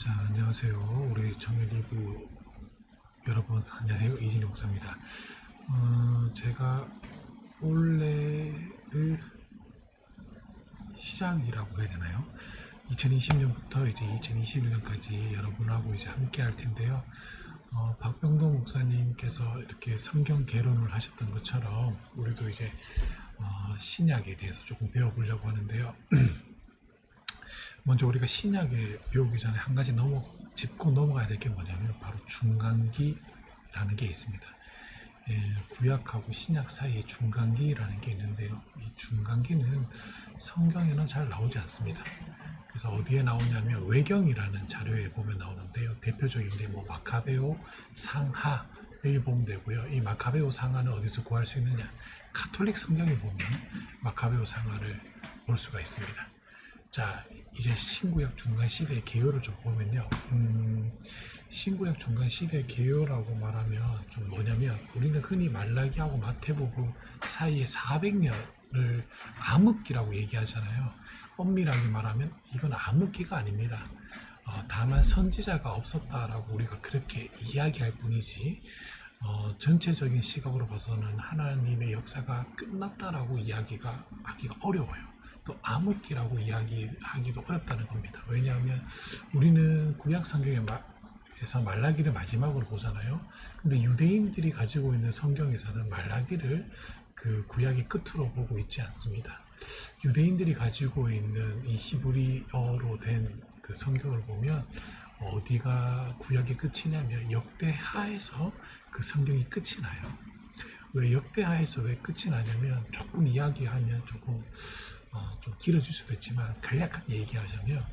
자, 안녕하세요. 우리 청일 리뷰 여러분, 안녕하세요. 이진희 목사입니다. 제가 올해를 시작이라고 해야 되나요? 2020년부터 이제 2021년까지 여러분하고 이제 함께 할 텐데요. 박병도 목사님께서 이렇게 성경 개론을 하셨던 것처럼 우리도 이제 신약에 대해서 조금 배워보려고 하는데요. 먼저 우리가 신약에 배우기 전에 한 가지 짚고 넘어가야 될 게 뭐냐면 바로 중간기라는 게 있습니다. 구약하고 신약 사이에 중간기라는 게 있는데요. 이 중간기는 성경에는 잘 나오지 않습니다. 그래서 어디에 나오냐면 외경이라는 자료에 보면 나오는데요. 대표적인 게 마카베오 상하 여기 보면 되고요. 이 마카베오 상하는 어디서 구할 수 있느냐? 가톨릭 성경에 보면 마카베오 상하를 볼 수가 있습니다. 자, 이제 신구약 중간 시대의 개요를 좀 보면요. 신구약 중간 시대의 개요라고 말하면 좀 뭐냐면 우리는 흔히 말라기하고 마태복음 사이에 400년을 암흑기라고 얘기하잖아요. 엄밀하게 말하면 이건 암흑기가 아닙니다. 다만 선지자가 없었다라고 우리가 그렇게 이야기할 뿐이지 전체적인 시각으로 봐서는 하나님의 역사가 끝났다라고 이야기가 하기가 어려워요. 또 암흑기라고 이야기하기도 어렵다는 겁니다. 왜냐하면 우리는 구약 성경에서 말라기를 마지막으로 보잖아요. 근데 유대인들이 가지고 있는 성경에서는 말라기를 그 구약의 끝으로 보고 있지 않습니다. 유대인들이 가지고 있는 이 히브리어로 된 그 성경을 보면 어디가 구약의 끝이냐면 역대하에서 그 성경이 끝이 나요. 왜 역대하에서 왜 끝이 나냐면 조금 이야기하면 조금 좀 길어질 수도 있지만 간략하게 얘기하자면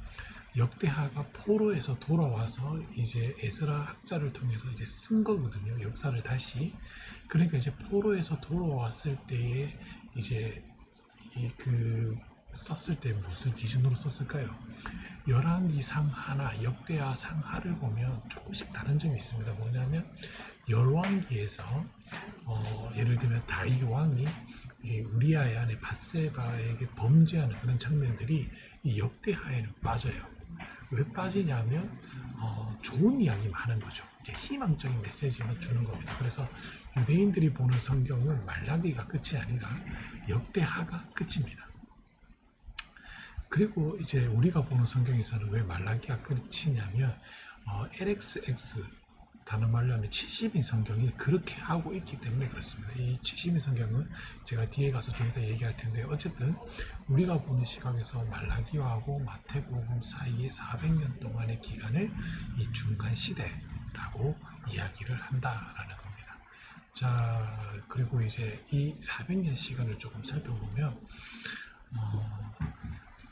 역대하가 포로에서 돌아와서 이제 에스라 학자를 통해서 이제 쓴 거거든요. 역사를 다시. 그러니까 이제 포로에서 돌아왔을 때에 이제 썼을 때 무슨 기준으로 썼을까요? 열왕기 상하나 역대하 상하를 보면 조금씩 다른 점이 있습니다. 뭐냐면 열왕기에서 예를 들면 다윗 왕이 우리아의 아내 밧세바에게 범죄하는 그런 장면들이 이 역대하에는 빠져요. 왜 빠지냐면 좋은 이야기만 하는 거죠. 이제 희망적인 메시지만 주는 겁니다. 그래서 유대인들이 보는 성경은 말라기가 끝이 아니라 역대하가 끝입니다. 그리고 이제 우리가 보는 성경에서는 왜 말라기가 끝이냐면 LXX 다른 말로 하면 70인 성경이 그렇게 하고 있기 때문에 그렇습니다. 이 70인 성경은 제가 뒤에 가서 좀 이따 얘기할 텐데 어쨌든 우리가 보는 시각에서 말라기와하고 마태복음 사이에 400년 동안의 기간을 이 중간 시대라고 이야기를 한다라는 겁니다. 자, 그리고 이제 이 400년 시간을 조금 살펴보면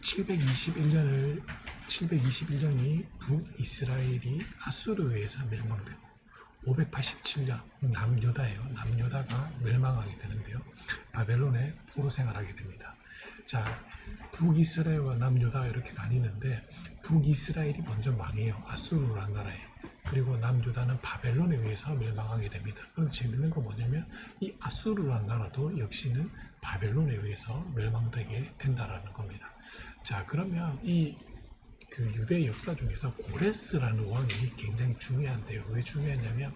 721년이 북이스라엘이 아수르에 의해서 멸망되고 587년 남유다예요. 남유다가 멸망하게 되는데요. 바벨론에 포로 생활하게 됩니다. 자, 북이스라엘과 남유다가 이렇게 나뉘는데 북이스라엘이 먼저 망해요. 아수르라는 나라에. 그리고 남유다는 바벨론에 의해서 멸망하게 됩니다. 그런데 재밌는 건 뭐냐면 이 아수르라는 나라도 역시는 바벨론에 의해서 멸망되게 된다라는 겁니다. 자, 그러면 그 유대 역사 중에서 고레스라는 왕이 굉장히 중요한데요. 왜 중요하냐면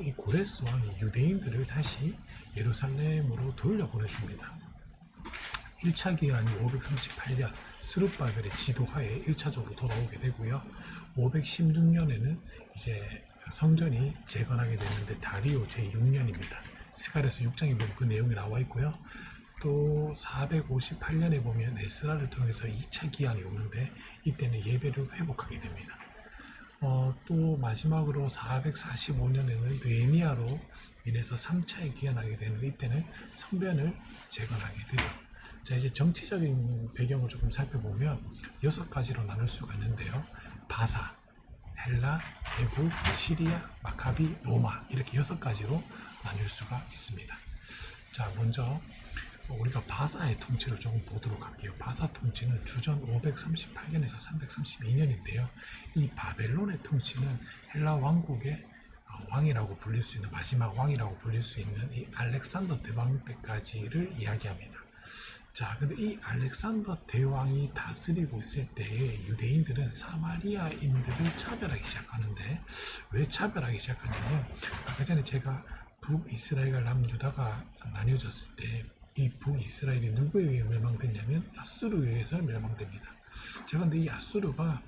이 고레스 왕이 유대인들을 다시 예루살렘으로 돌려보내줍니다. 1차 기한이 538년 스룹바벨의 지도하에 1차적으로 돌아오게 되고요. 516년에는 이제 성전이 재건하게 되는데 다리오 제6년입니다. 스가랴서 6장에 보면 그 내용이 나와 있고요. 또 458년에 보면 에스라를 통해서 2차 기한이 오는데 이때는 예배를 회복하게 됩니다. 또 마지막으로 445년에는 느헤미야로 인해서 3차에 기한하게 되는데 이때는 성전을 재건하게 되죠. 자, 이제 정치적인 배경을 조금 살펴보면 6가지로 나눌 수가 있는데요. 바사, 헬라, 애굽, 시리아, 마카비, 로마 이렇게 6가지로 나눌 수가 있습니다. 자, 먼저 우리가 바사의 통치를 조금 보도록 할게요. 바사 통치는 주전 538년에서 332년인데요. 이 바벨론의 통치는 헬라 왕국의 왕이라고 불릴 수 있는 마지막 왕이라고 불릴 수 있는 이 알렉산더 대왕 때까지를 이야기합니다. 자, 근데 이 알렉산더 대왕이 다스리고 있을 때에 유대인들은 사마리아인들을 차별하기 시작하는데, 왜 차별하기 시작하냐면, 아까 전에 제가 북이스라엘과 남유다가 나뉘어졌을 때 이 북이스라엘이 누구에 의해 멸망됐냐면 아수르에 의해서 멸망됩니다. 자, 근데 이 아수르가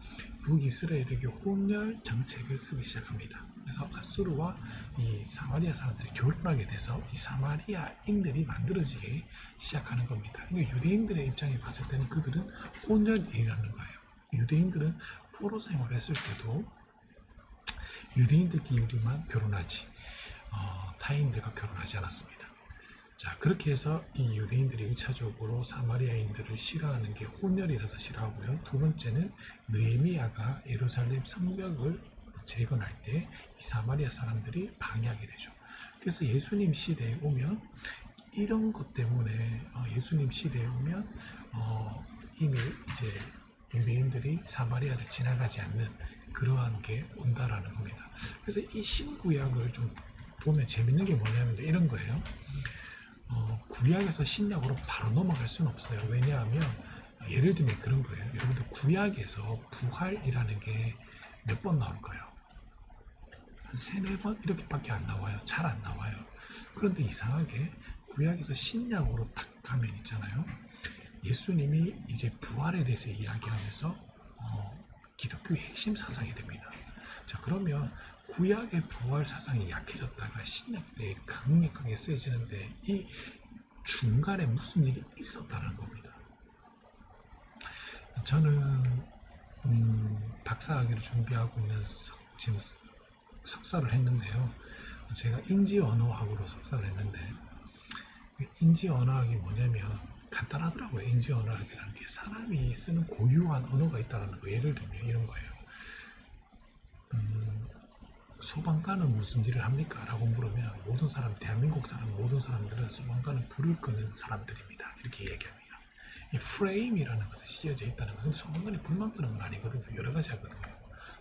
북이스라엘에게 혼혈 정책을 쓰기 시작합니다. 그래서 아수르와 이 사마리아 사람들이 결혼하게 돼서 이 사마리아인들이 만들어지기 시작하는 겁니다. 그러니까 유대인들의 입장에 봤을 때는 그들은 혼혈이라는 거예요. 유대인들은 포로 생활을 했을 때도 유대인들끼리만 결혼하지 타인들과 결혼하지 않았습니다. 자, 그렇게 해서 이 유대인들이 1차적으로 사마리아인들을 싫어하는 게 혼혈이라서 싫어하고요. 두 번째는 느헤미야가 예루살렘 성벽을 재건할 때 이 사마리아 사람들이 방해하게 되죠. 그래서 예수님 시대에 오면 이런 것 때문에 예수님 시대에 오면 이미 이제 유대인들이 사마리아를 지나가지 않는 그러한 게 온다라는 겁니다. 그래서 이 신구약을 좀 보면 재밌는 게 뭐냐면 이런 거예요. 구약에서 신약으로 바로 넘어갈 수는 없어요. 왜냐하면 예를 들면 그런 거예요. 여러분들 구약에서 부활이라는 게 몇 번 나올 거예요? 한 세네 번 이렇게밖에 안 나와요. 잘 안 나와요. 그런데 이상하게 구약에서 신약으로 딱 가면 있잖아요. 예수님이 이제 부활에 대해서 이야기하면서 기독교의 핵심 사상이 됩니다. 자, 그러면 구약의 부활 사상이 약해졌다가 신약 때 강력하게 쓰여지는데 이 중간에 무슨 일이 있었다는 겁니다. 저는 박사학위를 준비하고 있는 지금 석사를 했는데요. 제가 인지언어학으로 석사를 했는데 인지언어학이 뭐냐면 간단하더라고요. 인지언어학이라는 게 사람이 쓰는 고유한 언어가 있다는 거. 예를 들면 이런 거예요. 소방관은 무슨 일을 합니까? 라고 물으면 모든 사람, 대한민국 사람 모든 사람들은 소방관은 불을 끄는 사람들입니다. 이렇게 얘기합니다. 이 프레임이라는 것에 씌어져 있다는 것은 소방관이 불만 끄는 건 아니거든요. 여러 가지 하거든요.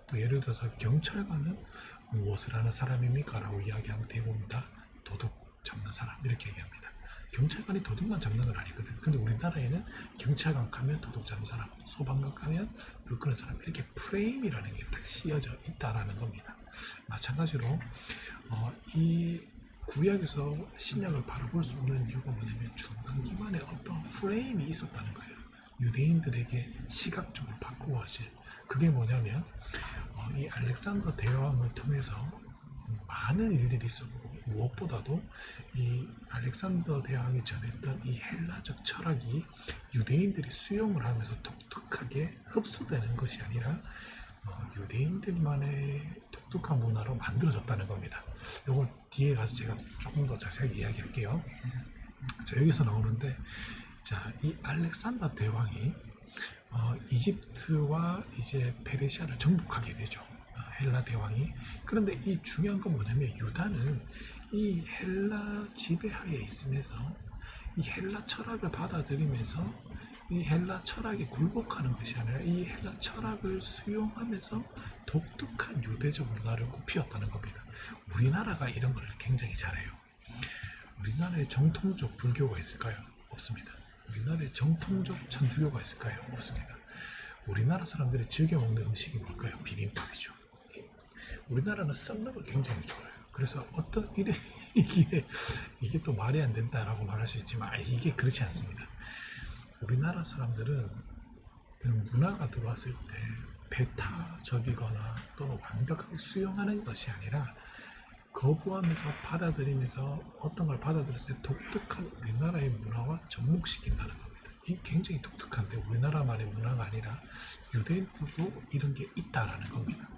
또 예를 들어서 경찰관은 무엇을 하는 사람입니까? 라고 이야기하면 대부분 다 도둑 잡는 사람 이렇게 얘기합니다. 경찰관이 도둑만 잡는 건 아니거든요. 근데 우리나라에는 경찰관 가면 도둑 잡는 사람, 소방관 가면 불 끄는 사람 이렇게 프레임이라는 게 딱 씌어져 있다라는 겁니다. 마찬가지로 이 구약에서 신약을 바라볼 수 없는 이유가 뭐냐면 중간 기간에 어떤 프레임이 있었다는 거예요. 유대인들에게 시각적으로 바꾸어질 그게 뭐냐면 이 알렉산더 대왕을 통해서 많은 일들이 있었고 무엇보다도 이 알렉산더 대왕이 전했던 이 헬라적 철학이 유대인들이 수용을 하면서 독특하게 흡수되는 것이 아니라 유대인들만의 독특한 문화로 만들어졌다는 겁니다. 이걸 뒤에 가서 제가 조금 더 자세하게 이야기할게요. 자, 여기서 나오는데 자, 이 알렉산더 대왕이 이집트와 이제 페르시아를 정복하게 되죠. 헬라 대왕이. 그런데 이 중요한 건 뭐냐면 유다는 이 헬라 지배하에 있으면서 이 헬라 철학을 받아들이면서 이 헬라 철학에 굴복하는 것이 아니라 이 헬라 철학을 수용하면서 독특한 유대적 문화를 꽃피웠다는 겁니다. 우리나라가 이런 걸 굉장히 잘해요. 우리나라에 정통적 불교가 있을까요? 없습니다. 우리나라에 정통적 천주교가 있을까요? 없습니다. 우리나라 사람들이 즐겨 먹는 음식이 뭘까요? 비빔밥이죠. 우리나라는 썩는 걸 굉장히 좋아해요. 그래서 어떤 이게 또 말이 안 된다라고 말할 수 있지만 이게 그렇지 않습니다. 우리나라 사람들은 문화가 들어왔을 때 배타적이거나 또는 완벽하게 수용하는 것이 아니라 거부하면서 받아들이면서 어떤 걸 받아들였을 때 독특한 우리나라의 문화와 접목시킨다는 겁니다. 이 굉장히 독특한데 우리나라만의 문화가 아니라 유대인들도 이런 게 있다라는 겁니다.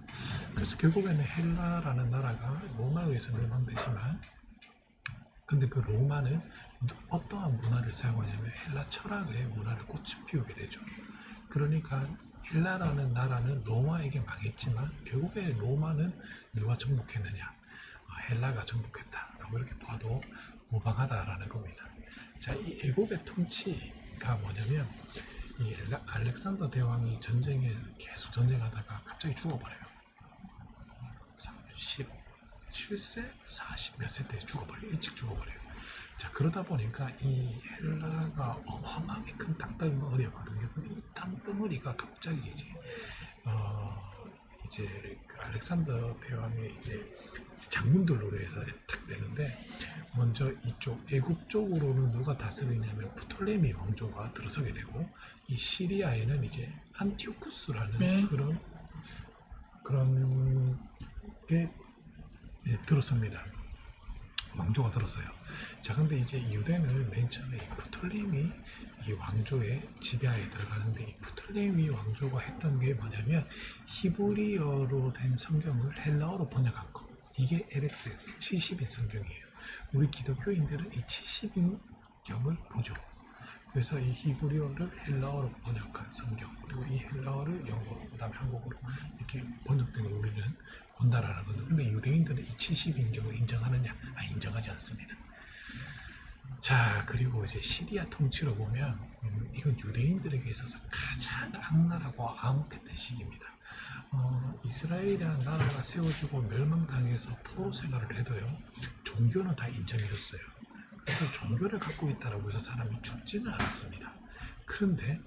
그래서 결국에는 헬라라는 나라가 로마에 의해서 멸망되지만 근데 그 로마는 어떠한 문화를 사용하냐면 헬라 철학의 문화를 꽃이 피우게 되죠. 그러니까 헬라라는 나라는 로마에게 망했지만 결국에 로마는 누가 정복했느냐? 헬라가 정복했다라고 이렇게 봐도 무방하다라는 겁니다. 자, 이 애국의 통치가 뭐냐면 이 알렉산더 대왕이 전쟁에 계속 전쟁하다가 갑자기 죽어버려요. 37세, 40 몇 세 때 죽어버려요. 일찍 죽어버려요. 자, 그러다 보니까 이 헬라가 어마어마하게 큰 땅덩어리였거든요. 근데 이 땅덩어리가 갑자기 이제 그 알렉산더 대왕의 이제 장군들로 해서 탁 되는데, 먼저 이쪽 애국 쪽으로는 누가 다스리냐면 프톨레미 왕조가 들어서게 되고, 이 시리아에는 이제 안티오쿠스라는 네. 그런 게 들어섭니다. 왕조가 들어서요. 자, 근데 이제 유대는 맨 처음에 이 프톨레미 이 왕조의 지배하에 들어가는데, 이 프톨레미 왕조가 했던 게 뭐냐면 히브리어로 된 성경을 헬라어로 번역한 거. 이게 LXS 70인 성경이에요. 우리 기독교인들은 이 70인경을 보죠. 그래서 이 히브리어를 헬라어로 번역한 성경, 그리고 이 헬라어를 영어로, 그 다음에 한국어로 이렇게 번역된 걸 우리는 본다라는 거죠. 근데 유대인들은 이 70인경을 인정하느냐? 인정하지 않습니다. 자, 그리고 이제 시리아 통치로 보면 이건 유대인들에게 있어서 가장 악랄하고 암흑했던 시기입니다. 이스라엘이라는 나라가 세워지고 멸망당해서 포로 생활을 해도요, 종교는 다 인정해줬어요. 그래서 종교를 갖고 있다라고 해서 사람이 죽지는 않았습니다. 그런데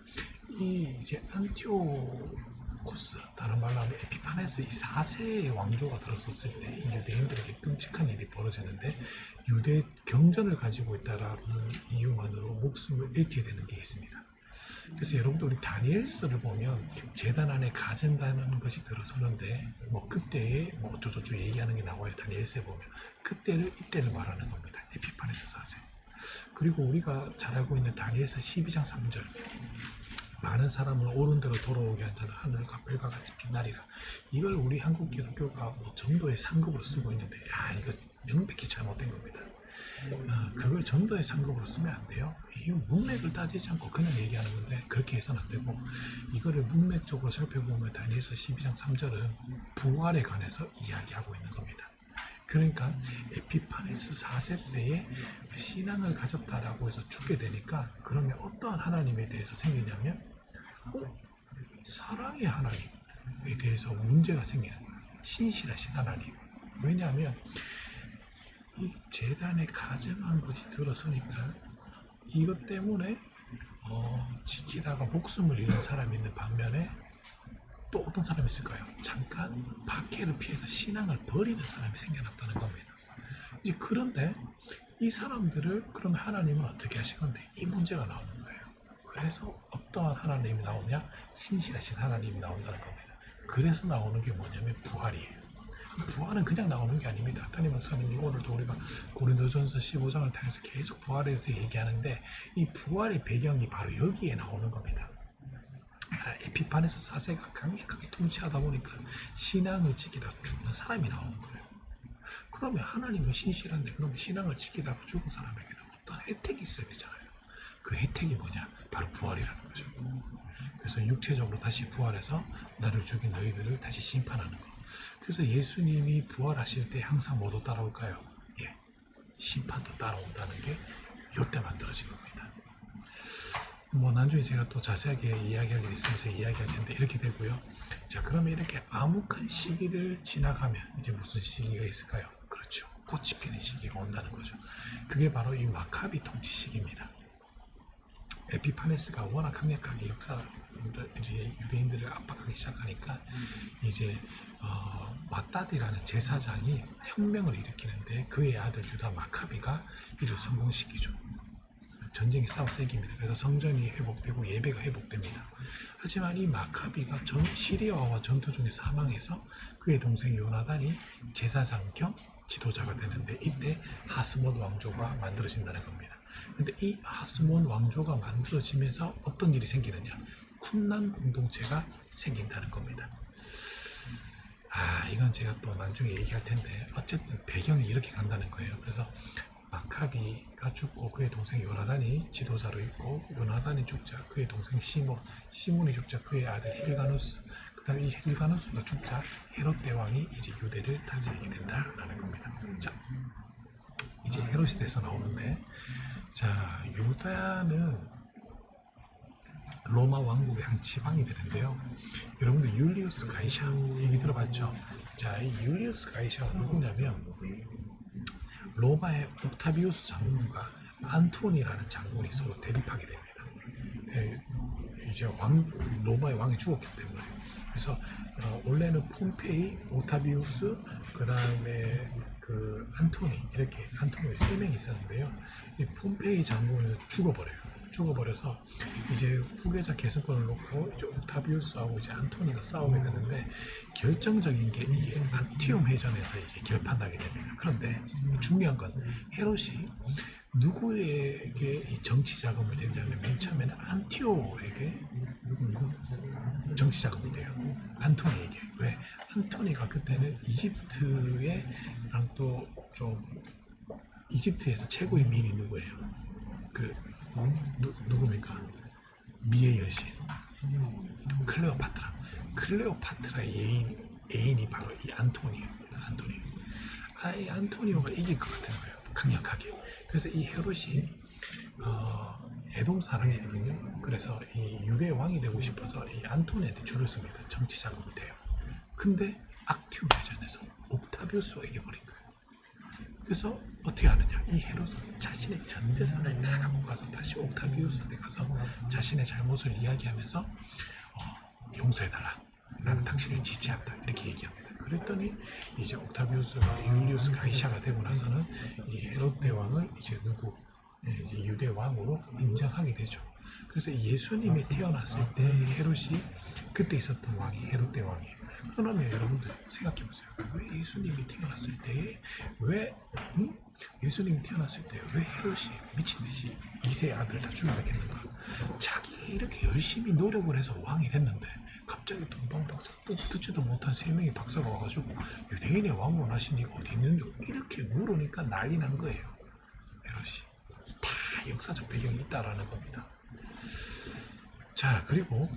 이제 안티오코스, 다른 말로 하면 에피파네스 이 4세의 왕조가 들어섰을 때 이 유대인들에게 끔찍한 일이 벌어지는데, 유대 경전을 가지고 있다라는 이유만으로 목숨을 잃게 되는 게 있습니다. 그래서 여러분들 우리 다니엘서를 보면 제단 안에 가진다는 것이 들어서는데, 뭐 그때에 뭐 어쩌고저쩌고 얘기하는 게 나와요. 다니엘서에 보면 그때를 이때를 말하는 겁니다. 에피파네스 4세. 그리고 우리가 잘 알고 있는 다니엘서 12장 3절, 많은 사람을 옳은 대로 돌아오게 한 자는 하늘과 별과 같이 빛나리라. 이걸 우리 한국 기독교가 뭐 전도의 상급으로 쓰고 있는데, 이거 명백히 잘못된 겁니다. 그걸 전도의 상급으로 쓰면 안 돼요. 이 문맥을 따지지 않고 그냥 얘기하는 건데, 그렇게 해서는 안 되고, 이거를 문맥적으로 살펴보면 다니엘서 12장 3절은 부활에 관해서 이야기하고 있는 겁니다. 그러니까 에피파네스 4세 때에 신앙을 가졌다라고 해서 죽게 되니까, 그러면 어떠한 하나님에 대해서 생기냐면 사랑의 하나님에 대해서 문제가 생기는 거예요. 신실하신 하나님. 왜냐하면 이 재단에 가증한 것이 들어서니까, 이것 때문에 지키다가 목숨을 잃은 사람이 있는 반면에 또 어떤 사람이 있을까요? 잠깐 박해를 피해서 신앙을 버리는 사람이 생겨났다는 겁니다. 이제 그런데 이 사람들을 그러면 하나님은 어떻게 하신 건데, 이 문제가 나오는 거예요. 그래서 어떠한 하나님이 나오냐? 신실하신 하나님이 나온다는 겁니다. 그래서 나오는 게 뭐냐면 부활이에요. 부활은 그냥 나오는 게 아닙니다. 담임 목사님이 오늘도 우리가 고린도전서 15장을 통해서 계속 부활에 대해서 얘기하는데, 이 부활의 배경이 바로 여기에 나오는 겁니다. 에피파네스 4세가 강력하게 통치하다 보니까 신앙을 지키다 죽는 사람이 나오는 거예요. 그러면 하나님은 신실한데, 그러면 신앙을 지키다가 죽은 사람에게는 어떤 혜택이 있어야 되잖아요. 그 혜택이 뭐냐? 바로 부활이라는 거죠. 그래서 육체적으로 다시 부활해서 나를 죽인 너희들을 다시 심판하는 거. 그래서 예수님이 부활하실 때 항상 뭐도 따라올까요? 심판도 따라온다는 게 이때 만들어진 겁니다. 뭐 나중에 제가 또 자세하게 이야기할 일이 있으면 제가 이야기할 텐데, 이렇게 되고요. 자, 그러면 이렇게 암흑한 시기를 지나가면 이제 무슨 시기가 있을까요? 그렇죠. 꽃이 피는 시기가 온다는 거죠. 그게 바로 이 마카비 통치 시기입니다. 에피파네스가 워낙 강력하게 이제 유대인들을 압박하기 시작하니까, 이제 마따디라는 제사장이 혁명을 일으키는데, 그의 아들 유다 마카비가 이를 성공시키죠. 전쟁이 싸워서 이깁니다. 그래서 성전이 회복되고 예배가 회복됩니다. 하지만 이 마카비가 시리아와 전투 중에 사망해서 그의 동생 요나단이 제사장 겸 지도자가 되는데, 이때 하스몬 왕조가 만들어진다는 겁니다. 근데 이 하스몬 왕조가 만들어지면서 어떤 일이 생기느냐? 쿰란 공동체가 생긴다는 겁니다. 이건 제가 또 나중에 얘기할 텐데, 어쨌든 배경이 이렇게 간다는 거예요. 그래서 마카비가 죽고 그의 동생 요나단이 지도자로 있고, 요나단이 죽자 그의 동생 시몬이 죽자 그의 아들 힐가누스, 그 다음에 이 힐가누스가 죽자 헤롯 대왕이 이제 유대를 다스리게 된다라는 겁니다. 자, 이제 헤롯에 대해서 나오는데, 자, 유다는 로마 왕국의 한 지방이 되는데요. 여러분들 율리우스 가이샤 얘기 들어봤죠? 자, 이 율리우스 가이샤가 누구냐면 로마의 옥타비우스 장군과 안토니라는 장군이 서로 대립하게 됩니다. 예, 이제 로마의 왕이 죽었기 때문에. 그래서 원래는 폼페이, 오타비우스, 그 다음에 그 안토니, 이렇게 안토니가 3명이 있었는데요. 이 폼페이 장군은 죽어버려서 이제 후계자 계승권을 놓고 이제 옥타비우스하고 이제 안토니가 싸우게 되는데, 결정적인 게 이게 안티움 해전에서 이제 결판나게 됩니다. 그런데 중요한 건 헤롯이 누구에게 이 정치 자금을 대냐면, 맨 처음에는 안티오에게 정치 자금이 돼요. 안토니에게. 왜? 안토니가 그때는 이집트랑 또 좀, 이집트에서 최고의 미인이 누구예요? 그 누굽니까? 미의 여신 클레오파트라. 클레오파트라의 애인이 바로 이 안토니입니다. 안토니. 이 안토니오가 이길 것 같은 거예요. 강력하게. 그래서 이 헤롯이 에돔 사람이거든요. 그래서 이 유대 왕이 되고 싶어서 이 안토니한테 줄을 씁니다. 정치 자금이 돼요. 근데 악티움 대전에서 옥타비우스가 이겨버린 거예요. 그래서 어떻게 하느냐? 이 헤롯은 자신의 전 재산을 다 갖고 가서 다시 옥타비우스한테 가서 자신의 잘못을 이야기하면서 용서해달라. 나는 당신을 지지한다. 이렇게 얘기합니다. 그랬더니 이제 옥타비우스가 율리우스 가이샤가 되고 나서는 이 헤롯 대왕을 이제 이제 유대 왕으로 인정하게 되죠. 그래서 예수님이 태어났을 때 헤롯이 그때 있었던 왕이 헤롯 대왕이에요. 그러면 여러분들 생각해 보세요. 왜 예수님이 태어났을 때 예수님이 태어났을 때 왜 헤롯이 미친 듯이 2세 아들 다 죽여버렸는가? 자기가 이렇게 열심히 노력을 해서 왕이 됐는데 갑자기 동방박사 듣지도 못한 3명의 박사가 와가지고 유대인의 왕으로 나신 이가 어디 있는지 이렇게 물으니까 난리 난 거예요. 헤롯이. 다 역사적 배경이 있다라는 겁니다. 자, 그리고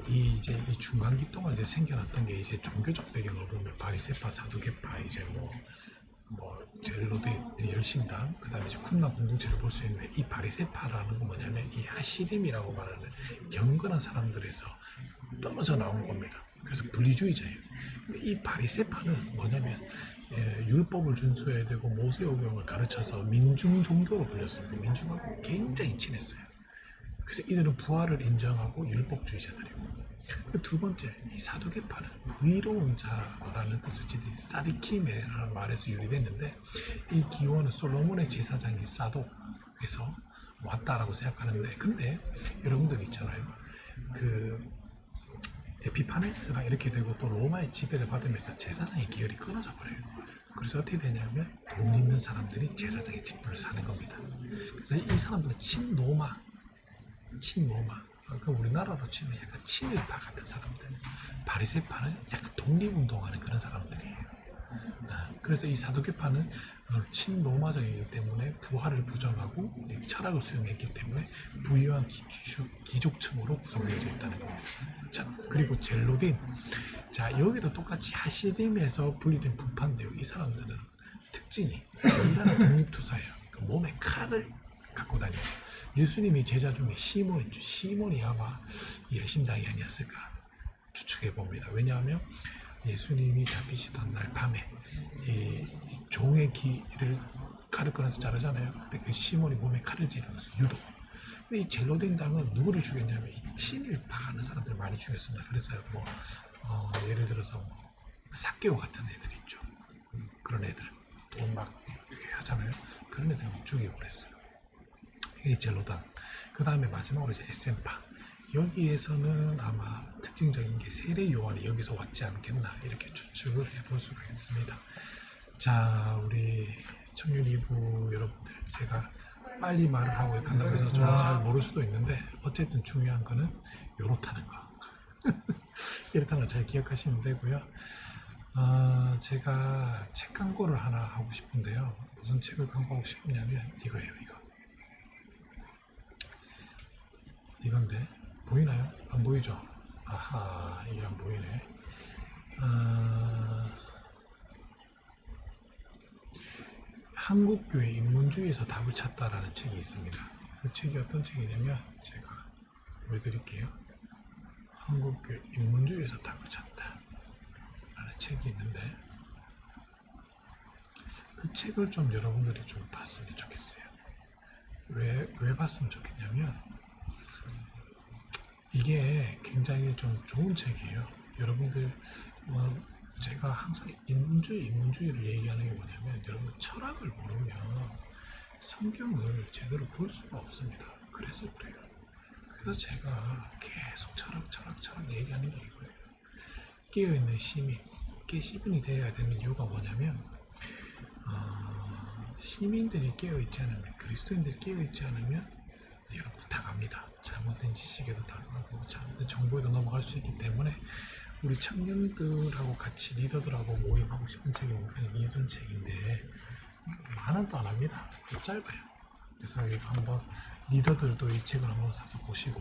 이 중간기 동안 이제 생겨났던 게 이제 종교적 배경을 보면 바리새파, 사두개파, 이제 젤로데 열심당, 그다음에 이제 쿰란 공동체를 볼 수 있는데, 이 바리새파라는 건 뭐냐면 이 하시림이라고 말하는 경건한 사람들에서 떨어져 나온 겁니다. 그래서 분리주의자예요. 이 바리새파는 뭐냐면 율법을 준수해야 되고 모세오경을 가르쳐서 민중 종교로 불렸습니다. 민중하고 굉장히 친했어요. 그래서 이들은 부활을 인정하고 율법주의자들이고, 두 번째, 이 사두개파는 의로운 자라는 뜻을 지닌 사리킴이라는 말에서 유래됐는데, 이 기원은 솔로몬의 제사장인 사독에서 왔다라고 생각하는데, 근데 여러분들 있잖아요. 그 에피파네스가 이렇게 되고 또 로마의 지배를 받으면서 제사장의 계열이 끊어져 버려요. 그래서 어떻게 되냐면 돈 있는 사람들이 제사장의 직분을 사는 겁니다. 그래서 이 사람들은 친로마, 그러니까 우리나라로 치면 약간 친일파 같은 사람들, 바리새파는 약간 독립운동하는 그런 사람들이에요. 그래서 이 사두개파는 친로마적이기 때문에 부활을 부정하고 철학을 수용했기 때문에 부유한 귀족층으로 구성되어 있다는 겁니다. 자, 그리고 젤로딘. 자, 여기도 똑같이 하시림에서 분리된 부파인데요. 이 사람들은 특징이 인간의 독립투사예요. 그러니까 몸에 칼을 갖고 다녀요. 예수님이 제자 중에 시몬이 아마 열심당이 아니었을까 추측해 봅니다. 왜냐하면 예수님이 잡히시던 날 밤에 이 종의 귀를 칼을 꺼내서 자르잖아요. 근데 그 시몬이 몸에 칼을 찌르면서 유도. 근데 이 젤로딘 당은 누구를 죽였냐면 이 친일파 하는 사람들 많이 죽였습니다. 그래서 예를 들어서 삭개오 같은 애들 있죠. 그런 애들 돈 막 하잖아요. 그런 애들 죽이고 그랬어요. 이 젤로당. 그 다음에 마지막으로 이제 에센파. 여기에서는 아마 특징적인 게 세례 요한이 여기서 왔지 않겠나 이렇게 추측을 해볼 수가 있습니다. 자, 우리 청년 2부 여러분들, 제가 빨리 말을 하고 간다고 해서 좀 잘 모를 수도 있는데 어쨌든 중요한 거는 요렇다는 거. 이렇다는 걸 잘 기억하시면 되고요. 제가 책 광고를 하나 하고 싶은데요. 무슨 책을 광고하고 싶냐면 이거예요. 이건데 보이나요? 안 보이죠? 아하, 이게 안 보이네. 한국교회 인문주의에서 답을 찾다라는 책이 있습니다. 그 책이 어떤 책이냐면 제가 보여드릴게요. 한국교회 인문주의에서 답을 찾다 라는 책이 있는데, 그 책을 좀 여러분들이 좀 봤으면 좋겠어요. 왜 봤으면 좋겠냐면 이게 굉장히 좀 좋은 책이에요. 여러분들 제가 항상 인문주의를 얘기하는 게 뭐냐면 여러분 철학을 모르면 성경을 제대로 볼 수가 없습니다. 그래서 그래요. 그래서 제가 계속 철학 얘기하는 게 이거예요. 깨어있는 시민, 시민이 되어야 되는 이유가 뭐냐면 시민들이 깨어있지 않으면, 그리스도인들이 깨어있지 않으면 여러분 다 갑니다. 잘못된 지식에도 당하고 잘못된 정보에도 넘어갈 수 있기 때문에 우리 청년들하고 같이 리더들하고 모임하고 싶은 책이 뭐냐면 이런 책인데 많은 또 안 합니다. 짧아요. 그래서 이거 한번 리더들도 이 책을 한번 사서 보시고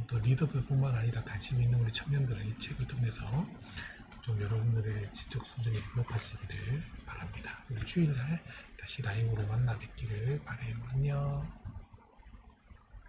또 리더들뿐만 아니라 관심 있는 우리 청년들은 이 책을 통해서 좀 여러분들의 지적 수준이 높아지기를 바랍니다. 우리 주일날 다시 라이브로 만나 뵙기를 바라요. 안녕.